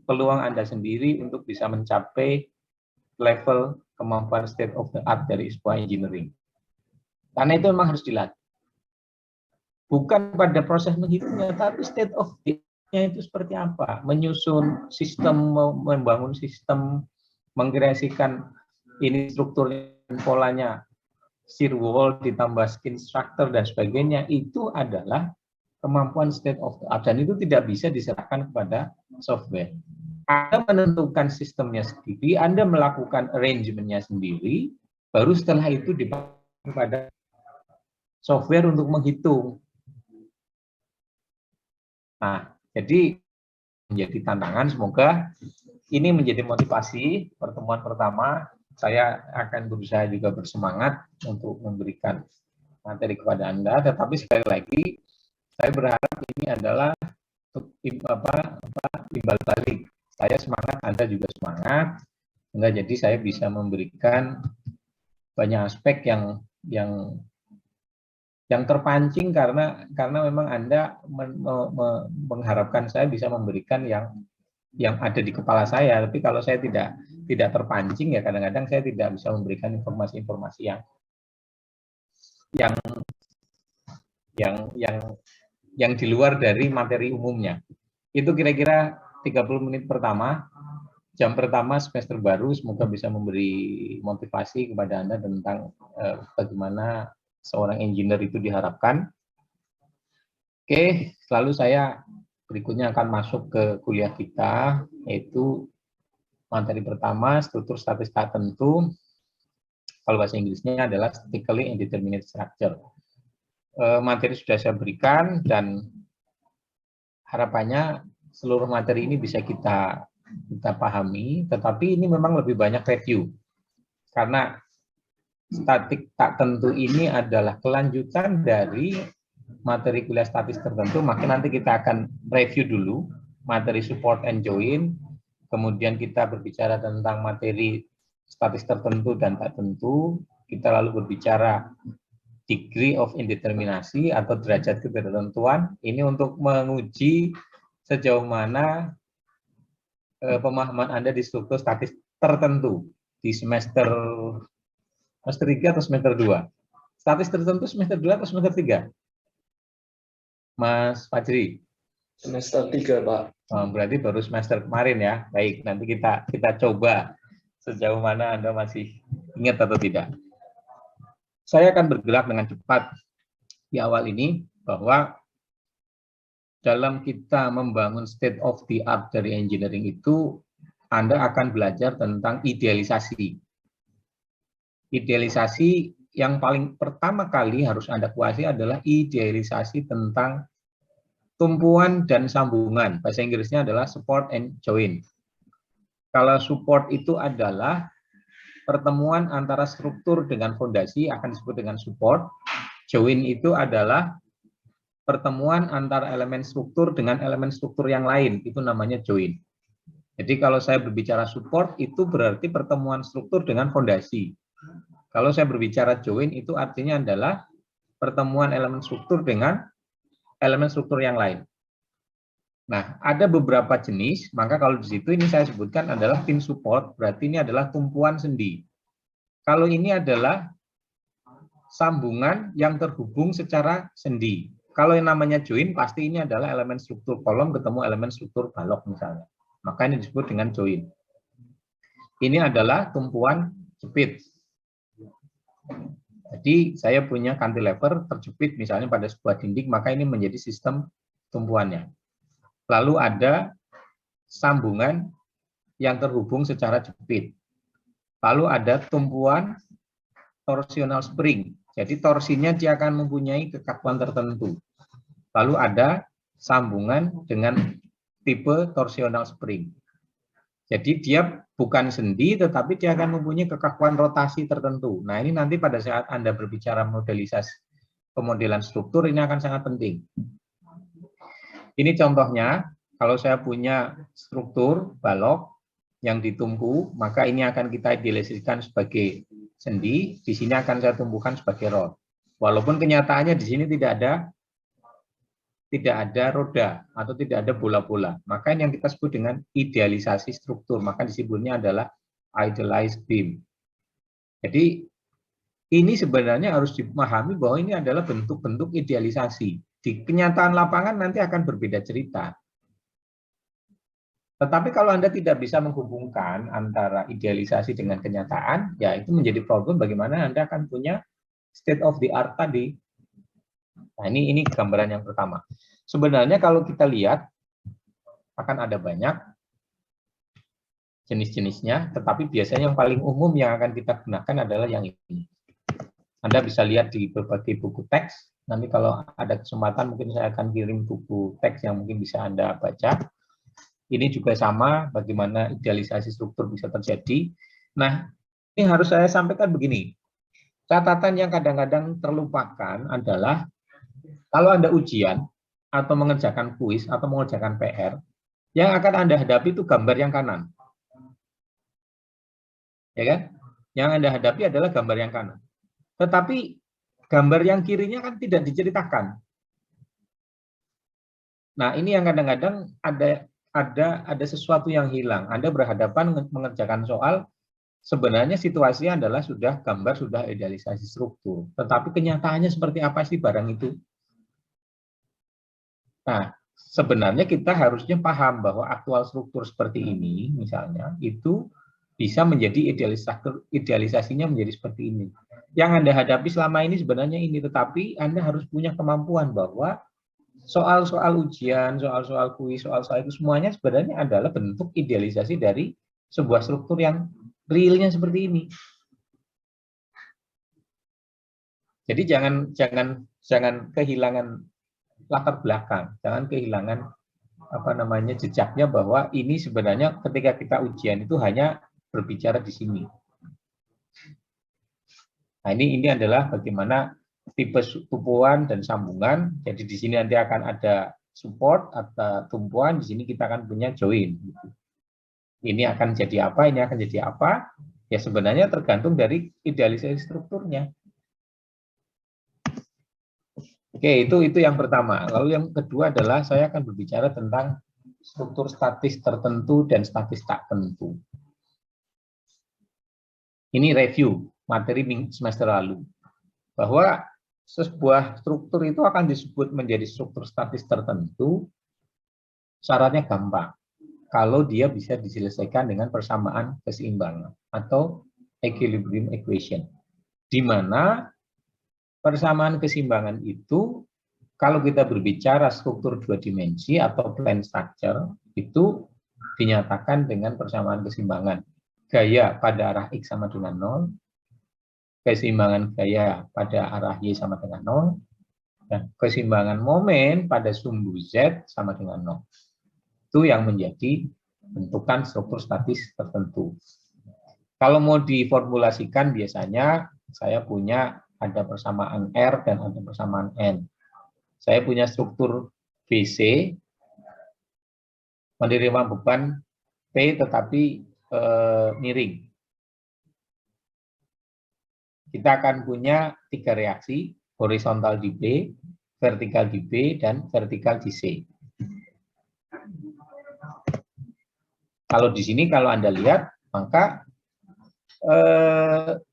peluang Anda sendiri untuk bisa mencapai level kemampuan state of the art dari sebuah engineering. Karena itu memang harus dilatih. Bukan pada proses menghitungnya, tapi state of the art-nya itu seperti apa. Menyusun sistem, membangun sistem, mengkreasikan ini strukturnya, polanya, shear wall, ditambah skin structure, dan sebagainya, itu adalah kemampuan state of the art. Dan itu tidak bisa diserahkan kepada software. Anda menentukan sistemnya sendiri, Anda melakukan arrangement-nya sendiri, baru setelah itu dipakai kepada software untuk menghitung. Nah, jadi menjadi tantangan, semoga ini menjadi motivasi pertemuan pertama. Saya akan berusaha juga bersemangat untuk memberikan materi kepada Anda, tetapi sekali lagi saya berharap ini adalah timbal balik. Saya semangat, Anda juga semangat, sehingga jadi saya bisa memberikan banyak aspek yang terpancing karena memang Anda mengharapkan saya bisa memberikan yang ada di kepala saya, tapi kalau saya tidak terpancing, ya kadang-kadang saya tidak bisa memberikan informasi-informasi yang di luar dari materi umumnya. Itu kira-kira 30 menit pertama, jam pertama semester baru, semoga bisa memberi motivasi kepada Anda tentang bagaimana seorang engineer itu diharapkan. Oke, lalu saya berikutnya akan masuk ke kuliah kita, yaitu materi pertama, struktur statistik tertentu. Kalau bahasa Inggrisnya adalah statically indeterminate structure. Materi sudah saya berikan, dan harapannya seluruh materi ini bisa kita pahami, tetapi ini memang lebih banyak review. Karena statik tak tentu ini adalah kelanjutan dari materi kuliah statis tertentu, maka nanti kita akan review dulu materi support and join, kemudian kita berbicara tentang materi statis tertentu dan tak tentu, kita lalu berbicara degree of indeterminasi atau derajat ketidaktentuan, ini untuk menguji sejauh mana pemahaman Anda di struktur statis tertentu di semester 3 atau semester 2. Statis tertentu semester 2 atau semester 3? Mas Fajri? Semester 3, Pak. Berarti baru semester kemarin ya. Baik, nanti kita coba sejauh mana Anda masih ingat atau tidak. Saya akan bergerak dengan cepat di awal ini, bahwa dalam kita membangun state of the art dari engineering itu, Anda akan belajar tentang idealisasi. Idealisasi yang paling pertama kali harus Anda kuasai adalah idealisasi tentang tumpuan dan sambungan. Bahasa Inggrisnya adalah support and join. Kalau support itu adalah pertemuan antara struktur dengan fondasi, akan disebut dengan support. Join itu adalah pertemuan antara elemen struktur dengan elemen struktur yang lain, itu namanya join. Jadi kalau saya berbicara support, itu berarti pertemuan struktur dengan fondasi. Kalau saya berbicara join, itu artinya adalah pertemuan elemen struktur dengan elemen struktur yang lain. Nah, ada beberapa jenis, maka kalau di situ ini saya sebutkan adalah tim support, berarti ini adalah tumpuan sendi. Kalau ini adalah sambungan yang terhubung secara sendi. Kalau yang namanya join, pasti ini adalah elemen struktur kolom ketemu elemen struktur balok misalnya. Maka ini disebut dengan join. Ini adalah tumpuan jepit. Jadi saya punya cantilever terjepit misalnya pada sebuah dinding, maka ini menjadi sistem tumpuannya. Lalu ada sambungan yang terhubung secara jepit. Lalu ada tumpuan torsional spring. Jadi torsinya dia akan mempunyai kekakuan tertentu. Lalu ada sambungan dengan tipe torsional spring. Jadi dia bukan sendi, tetapi dia akan mempunyai kekakuan rotasi tertentu. Nah, ini nanti pada saat Anda berbicara modelisasi pemodelan struktur, ini akan sangat penting. Ini contohnya, kalau saya punya struktur balok yang ditumpu, maka ini akan kita idealisasikan sebagai sendi, di sini akan saya tumbuhkan sebagai rod. Walaupun kenyataannya di sini tidak ada tidak ada roda atau tidak ada bola-bola. Maka yang kita sebut dengan idealisasi struktur. Maka disebutnya adalah idealized beam. Jadi ini sebenarnya harus dipahami bahwa ini adalah bentuk-bentuk idealisasi. Di kenyataan lapangan nanti akan berbeda cerita. Tetapi kalau Anda tidak bisa menghubungkan antara idealisasi dengan kenyataan, ya itu menjadi problem bagaimana Anda akan punya state of the art tadi. Nah, ini gambaran yang pertama. Sebenarnya kalau kita lihat akan ada banyak jenis-jenisnya, tetapi biasanya yang paling umum yang akan kita gunakan adalah yang ini. Anda bisa lihat di berbagai buku teks. Nanti kalau ada kesempatan mungkin saya akan kirim buku teks yang mungkin bisa Anda baca. Ini juga sama, bagaimana idealisasi struktur bisa terjadi. Nah, ini harus saya sampaikan begini. Catatan yang kadang-kadang terlupakan adalah kalau Anda ujian atau mengerjakan kuis atau mengerjakan PR, yang akan Anda hadapi itu gambar yang kanan. Ya kan? Yang Anda hadapi adalah gambar yang kanan. Tetapi gambar yang kirinya kan tidak diceritakan. Nah, ini yang kadang-kadang ada sesuatu yang hilang. Anda berhadapan mengerjakan soal, sebenarnya situasinya adalah sudah idealisasi struktur. Tetapi kenyataannya seperti apa sih barang itu? Nah, sebenarnya kita harusnya paham bahwa aktual struktur seperti ini, misalnya, itu bisa menjadi idealisasinya menjadi seperti ini. Yang Anda hadapi selama ini sebenarnya ini, tetapi Anda harus punya kemampuan bahwa soal-soal ujian, soal-soal kuis, soal-soal itu semuanya sebenarnya adalah bentuk idealisasi dari sebuah struktur yang realnya seperti ini. Jadi jangan kehilangan latar belakang, jangan kehilangan jejaknya bahwa ini sebenarnya ketika kita ujian itu hanya berbicara di sini. Nah, ini adalah bagaimana tipe tumpuan dan sambungan. Jadi di sini nanti akan ada support atau tumpuan, di sini kita akan punya join. Ini akan jadi apa, ini akan jadi apa? Ya sebenarnya tergantung dari idealisasi strukturnya. Oke, itu yang pertama. Lalu yang kedua adalah saya akan berbicara tentang struktur statis tertentu dan statis tak tentu. Ini review materi semester lalu. Bahwa sebuah struktur itu akan disebut menjadi struktur statis tertentu, syaratnya gampang. Kalau dia bisa diselesaikan dengan persamaan keseimbangan atau equilibrium equation. Di mana persamaan keseimbangan itu, kalau kita berbicara struktur dua dimensi atau plane structure, itu dinyatakan dengan persamaan keseimbangan. Gaya pada arah X sama dengan 0, keseimbangan gaya pada arah Y sama dengan 0, dan keseimbangan momen pada sumbu Z sama dengan 0. Itu yang menjadi bentukan struktur statis tertentu. Kalau mau diformulasikan biasanya saya punya ada persamaan R dan ada persamaan N. Saya punya struktur BC menerima beban P tetapi miring. Kita akan punya 3 reaksi, horizontal di B, vertikal di B, dan vertikal di C. Kalau di sini kalau Anda lihat, maka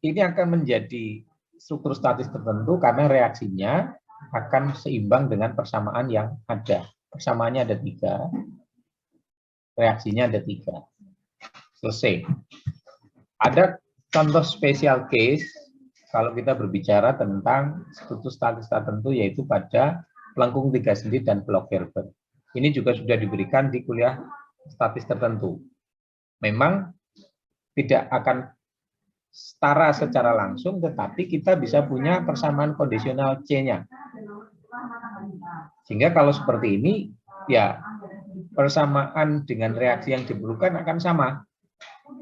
ini akan menjadi struktur statis tertentu karena reaksinya akan seimbang dengan persamaan yang ada. Persamaannya ada 3, reaksinya ada 3. Selesai. Ada contoh special case kalau kita berbicara tentang struktur statis tertentu, yaitu pada pelengkung 3 sendi dan blok Gerber. Ini juga sudah diberikan di kuliah statis tertentu. Memang tidak akan setara secara langsung, tetapi kita bisa punya persamaan kondisional C-nya. Sehingga kalau seperti ini, ya persamaan dengan reaksi yang diperlukan akan sama.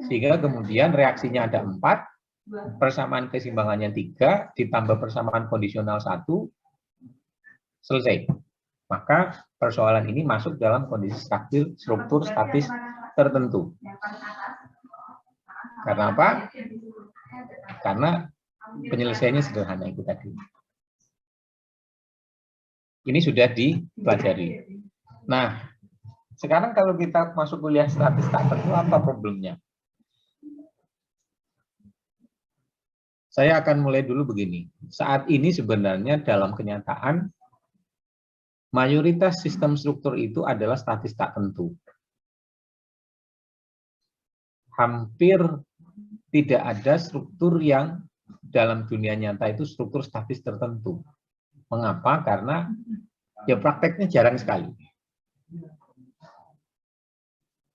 Sehingga kemudian reaksinya ada 4, persamaan keseimbangannya 3, ditambah persamaan kondisional 1, selesai. Maka persoalan ini masuk dalam kondisi struktur statis tertentu. Karena apa? Karena penyelesaiannya sederhana itu tadi. Ini sudah dipelajari. Nah, sekarang kalau kita masuk kuliah statistik tertentu, apa problemnya? Saya akan mulai dulu begini. Saat ini sebenarnya dalam kenyataan, mayoritas sistem struktur itu adalah statistik tertentu. Hampir tidak ada struktur yang dalam dunia nyata itu struktur statis tertentu. Mengapa? Karena ya prakteknya jarang sekali.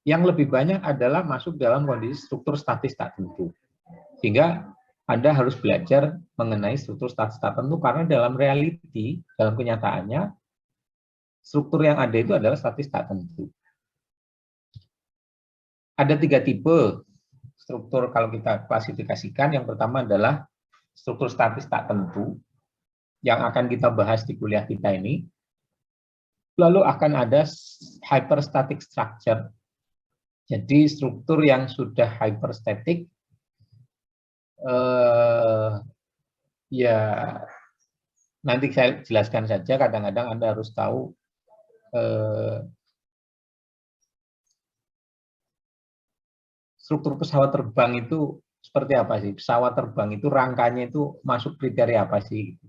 Yang lebih banyak adalah masuk dalam kondisi struktur statis tertentu. Sehingga Anda harus belajar mengenai struktur statis tertentu karena dalam reality, dalam kenyataannya, struktur yang ada itu adalah statis tertentu. Ada 3 tipe struktur kalau kita klasifikasikan. Yang pertama adalah struktur statis tertentu yang akan kita bahas di kuliah kita ini. Lalu akan ada hyperstatic structure. Jadi struktur yang sudah hyperstatic, ya nanti saya jelaskan saja. Kadang-kadang Anda harus tahu struktur pesawat terbang itu seperti apa sih? Pesawat terbang itu rangkanya itu masuk kriteria apa sih?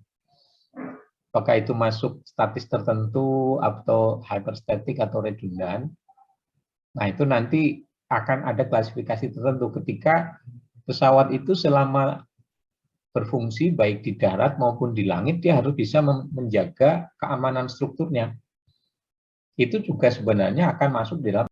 Apakah itu masuk statis tertentu atau hyperstatic atau redundan? Nah, itu nanti akan ada klasifikasi tertentu ketika pesawat itu selama berfungsi baik di darat maupun di langit, dia harus bisa menjaga keamanan strukturnya. Itu juga sebenarnya akan masuk di dalam